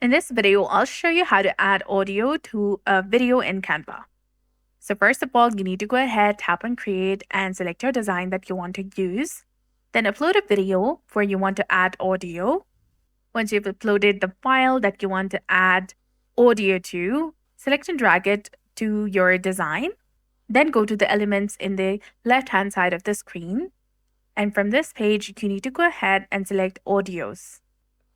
In this video, I'll show you how to add audio to a video in Canva. So first of all, you need to go ahead, tap on create and select your design that you want to use. Then upload a video where you want to add audio. Once you've uploaded the file that you want to add audio to, select and drag it to your design. Then go to the elements in the left-hand side of the screen. And from this page, you need to go ahead and select audios.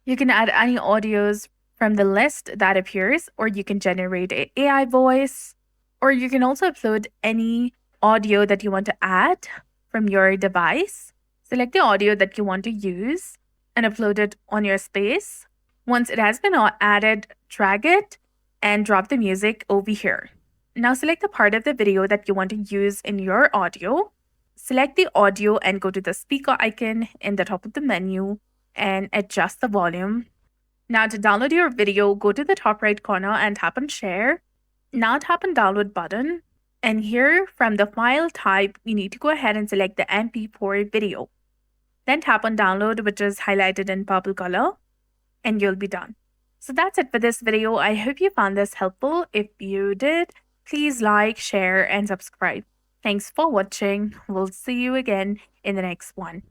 You can add any audios from the list that appears, or you can generate an AI voice, or you can also upload any audio that you want to add from your device. Select the audio that you want to use and upload it on your space. Once it has been added, drag it and drop the music over here. Now select the part of the video that you want to use in your audio. Select the audio and go to the speaker icon in the top of the menu and adjust the volume. Now to download your video, go to the top right corner and tap on share. Now tap on download button. And here from the file type, you need to go ahead and select the MP4 video. Then tap on download, which is highlighted in purple color, and you'll be done. So that's it for this video. I hope you found this helpful. If you did, please like, share, and subscribe. Thanks for watching. We'll see you again in the next one.